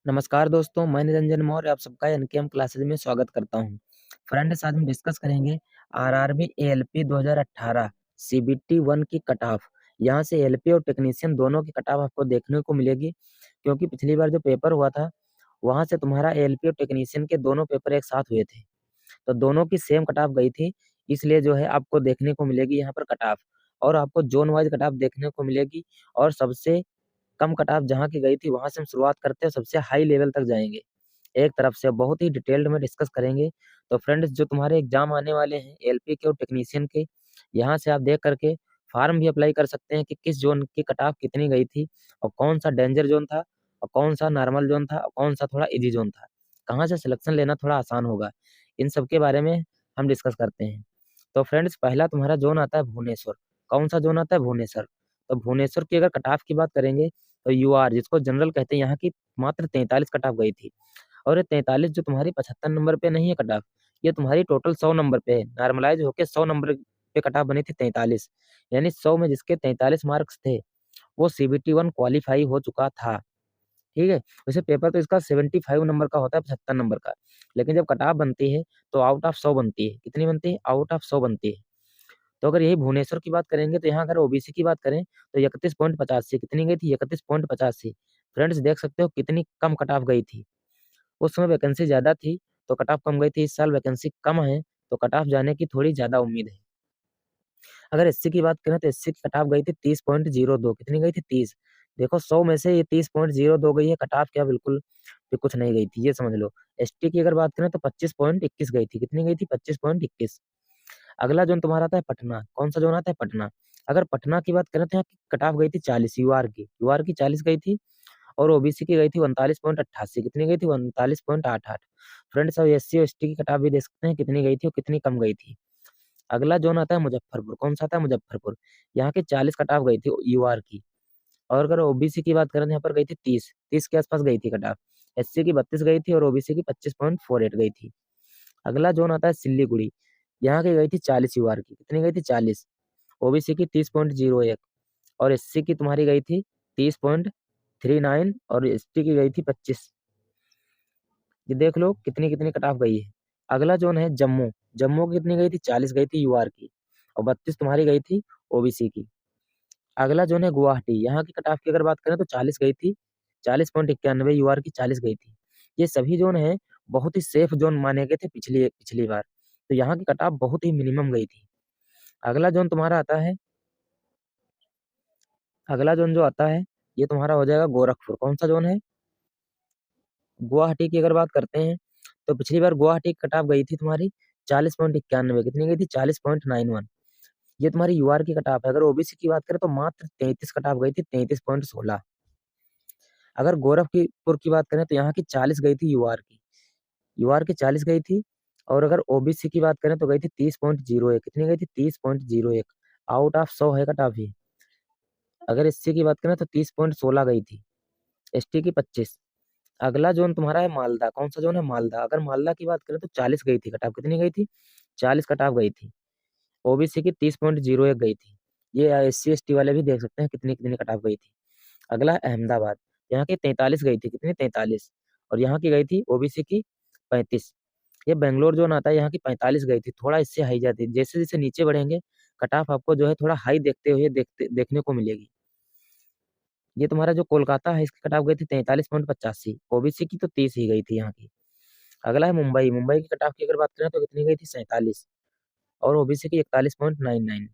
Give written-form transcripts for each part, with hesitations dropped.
नमस्कार दोस्तों, मैं निरंजन मौर्य आप सबका एनकेएम क्लासेस में स्वागत करता हूं। फ्रेंड्स, आज हम डिस्कस करेंगे आरआरबी एएलपी 2018 सीबीटी 1 की कट ऑफ। यहाँ से एएलपी और टेक्नीशियन दोनों की कट ऑफ आपको देखने को मिलेगी, क्योंकि पिछली बार जो पेपर हुआ था वहां से तुम्हारा एएलपी और टेक्नीशियन के दोनों पेपर एक साथ हुए थे, तो दोनों की सेम कट ऑफ गई थी। इसलिए जो है आपको देखने को मिलेगी यहाँ पर कट ऑफ, और आपको जोन वाइज कट ऑफ देखने को मिलेगी। और सबसे कम कट-ऑफ जहाँ की गई थी वहाँ से हम शुरुआत करते हैं, सबसे हाई लेवल तक जाएँगे। एक तरफ से बहुत ही डिटेल्ड में डिस्कस करेंगे। तो फ्रेंड्स, जो तुम्हारे एग्ज़ाम आने वाले हैं एलपी के और टेक्नीशियन के, यहाँ से आप देख करके फॉर्म भी अप्लाई कर सकते हैं कि किस ज़ोन की कट-ऑफ कितनी गई थी और कौन-सा डेंजर ज़ोन था और कौन-सा नॉर्मल ज़ोन था और कौन-सा थोड़ा ईज़ी ज़ोन था। कहाँ से सिलेक्शन लेना थोड़ा आसान होगा, इन सब के बारे में हम डिस्कस करते हैं। तो फ्रेंड्स, पहला तुम्हारा ज़ोन आता है भुवनेश्वर। कौन-सा ज़ोन आता है? भुवनेश्वर। तो भुवनेश्वर की अगर कट-ऑफ की बात करेंगे तो यूआर जिसको जनरल कहते हैं, यहाँ की मात्र 43 कट ऑफ गई थी। और ये 43 जो तुम्हारी 75 नंबर पे नहीं है कट ऑफ, ये तुम्हारी टोटल 100 नंबर पे है। नॉर्मलाइज़ होके 100 नंबर पे कट ऑफ बनी थी 43, यानी 100 में जिसके 43 मार्क्स थे, वो सीबीटी 1 क्वालीफाई हो चुका था। ठीक है? वैसे पेपर तो इसका 75 नंबर का होता है, 75 नंबर का। लेकिन जब कट ऑफ बनती है तो आउट ऑफ 100 बनती है। कितनी बनती है? आउट ऑफ 100 बनती है। तो अगर यही भुवनेश्वर की बात करेंगे तो यहाँ अगर ओबीसी की बात करें तो 31.85 कितनी गई थी? 31.85। फ्रेंड्स, देख सकते हो कितनी कम कट ऑफ गई थी। उस समय वैकेंसी ज़्यादा थी तो कट ऑफ कम गई थी। इस साल वैकेंसी कम है तो कट ऑफ जाने की थोड़ी ज़्यादा उम्मीद है। अगर एससी की बात करें तो एससी की कट ऑफ गई थी 30.02। कितनी गई थी? 30। देखो 100 में से ये 30.02 गई है कट ऑफ, क्या बिल्कुल भी कुछ नहीं गई थी, ये समझ लो। एसटी की अगर बात करें तो 25.21 गई थी। कितनी गई थी? 25.21। अगला जोन तुम्हारा आता है पटना। कौन-सा जोन आता है? पटना। अगर पटना की बात करें तो यहाँ की कट ऑफ गई थी 40 यूआर की। यूआर की 40 गई थी और ओबीसी की गई थी 39.88। कितनी गई थी? 39.88। फ्रेंड्स, अब एससी और एसटी की कट ऑफ भी देख सकते हैं कितनी गई थी और कितनी कम गई थी। अगला जोन आता है मुजफ्फरपुर। कौन-सा आता है? मुजफ्फरपुर। यहाँ की 40 कट ऑफ गई थी यूआर की। और अगर ओबीसी की बात करें तो यहाँ पर गई थी 30। 30 के आस-पास गई थी कट ऑफ। एससी की 32 गई थी और ओबीसी की 25.48 गई थी। अगला जोन आता है सिल्लीगुड़ी। यहाँ की गई थी 40 यूआर की। कितनी गई थी? 40। ओबीसी की 30.01 और एससी की तुम्हारी गई थी 30.39 और एसटी की गई थी 25। ये देख लो कितनी-कितनी कट ऑफ गई है। अगला जोन है जम्मू। जम्मू की कितनी गई थी? 40 गई थी यूआर की और 32 तुम्हारी गई थी ओबीसी की। अगला जोन है गुवाहाटी। यहाँ की कट ऑफ की अगर बात करें तो 40 गई थी। 40.91 यूआर की 40 गई थी। ये सभी जोन हैं बहुत ही सेफ जोन माने गए थे पिछली पिछली बार। तो यहाँ की कट ऑफ बहुत ही मिनिमम गई थी। अगला जोन तुम्हारा आता है अगला जोन जो आता है ये तुम्हारा हो जाएगा गोरखपुर। कौन-सा जोन है? गुवाहाटी की अगर बात करते हैं तो पिछली बार गुवाहाटी की कट ऑफ गई थी तुम्हारी 40.91। कितनी गई थी? 40.91। ये तुम्हारी यूआर की कट ऑफ है। अगर ओबीसी की बात करें तो मात्र 33 कट ऑफ गई थी, 33.16। अगर गोरखपुर की बात करें तो यहाँ की 40 गई थी यूआर की। यूआर की 40 गई थी और अगर ओबीसी की बात करें तो गई थी 30.01। कितनी गई थी? 30.01। आउट ऑफ 100 है कट ऑफ ये। अगर एससी की बात करें तो 30.16 गई थी। एसटी की 25। अगला जोन तुम्हारा है मालदा। कौन-सा जोन है? मालदा। अगर मालदा की बात करें तो 40 गई थी कट ऑफ। कितनी गई थी? 40 कट ऑफ गई थी। ओबीसी की 30.01 गई थी। ये एससी एसटी वाले भी देख सकते हैं कितनी-कितनी कट ऑफ गई थी। अगला है अहमदाबाद। यहाँ की 43 गई थी। कितनी? 43 और यहाँ की गई थी ओबीसी की 35। ये बैंगलोर जोन आता है, यहाँ की 45 गई थी। थोड़ा इससे हाई जाती है। जैसे-जैसे नीचे बढ़ेंगे कट ऑफ आपको जो है थोड़ा हाई देखने को मिलेगी। ये तुम्हारा जो कोलकाता है इसकी कट ऑफ गई थी 43.85। ओबीसी की तो 30 ही गई थी यहाँ की। अगला है मुंबई। मुंबई की कट ऑफ की अगर बात करें तो कितनी गई थी? 47 और ओबीसी की 41.99।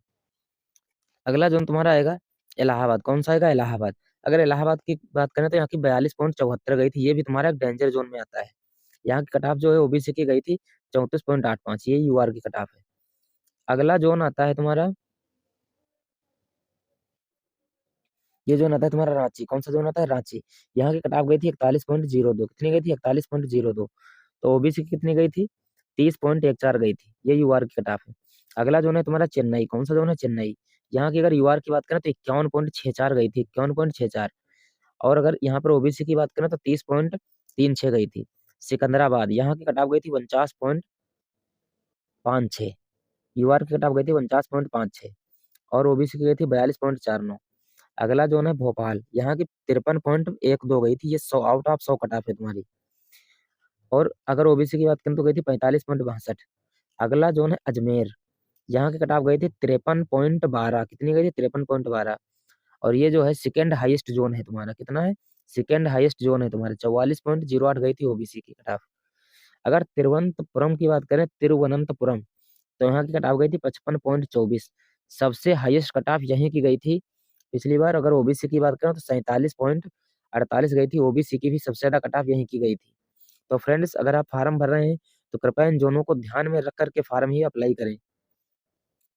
अगला जोन तुम्हारा आएगा इलाहाबाद। कौन-सा आएगा? इलाहाबाद। अगर इलाहाबाद की बात करें तो यहाँ की 42.74 गई थी। ये भी तुम्हारा एक डेंजर जोन में आता है। यहाँ की कट ऑफ जो है ओबीसी की गई थी 34.85। ये यूआर की कट ऑफ है। अगला जोन आता है तुम्हारा ये जोन आता है तुम्हारा रांची। कौन-सा जोन आता है? रांची। यहाँ की कट ऑफ गई थी 41.02। कितनी गई थी? 41.02। तो ओबीसी की कितनी गई थी? 30.14 गई थी। ये यूआर की कट ऑफ है। अगला जोन है तुम्हारा चेन्नई। कौन-सा जोन है? चेन्नई। यहाँ की अगर यूआर की बात करें तो 51.64 गई थी, 51.64। और अगर यहाँ पर ओबीसी की बात करें तो 30.36 गई थी। सिकंदराबाद। यहाँ की कट ऑफ गई थी 49.56। यूआर की कट ऑफ गई थी 49.56 और ओबीसी की गई थी 42.49। अगला जोन है भोपाल, यहाँ की 53.12 गई थी, ये 100 आउट ऑफ 100 कट ऑफ है तुम्हारी। और अगर ओबीसी की बात करें तो गई थी 45.62। अगला जोन है अजमेर, यहाँ की कट ऑफ गई थी 53.12। कितनी गई थी? 53.12। और ये जो है सेकेंड हाईएस्ट जोन है तुम्हारा, कितना है? सेकेंड हाईएस्ट जोन है तुम्हारे, 44.08 गई थी ओबीसी की कट ऑफ। अगर तिरुवनंतपुरम की बात करें, तिरुवनंतपुरम, तो यहाँ की कट ऑफ गई थी 55.24। सबसे हाईएस्ट कट ऑफ यहीं की गई थी पिछली बार। अगर ओबीसी की बात करें तो 47.48 गई थी, ओबीसी की भी सबसे ज्यादा कट ऑफ यहीं की गई थी। तो फ्रेंड्स, अगर आप फार्म भर रहे हैं तो कृपया इन जोनों को ध्यान में रख करके फार्म ही अप्लाई करें।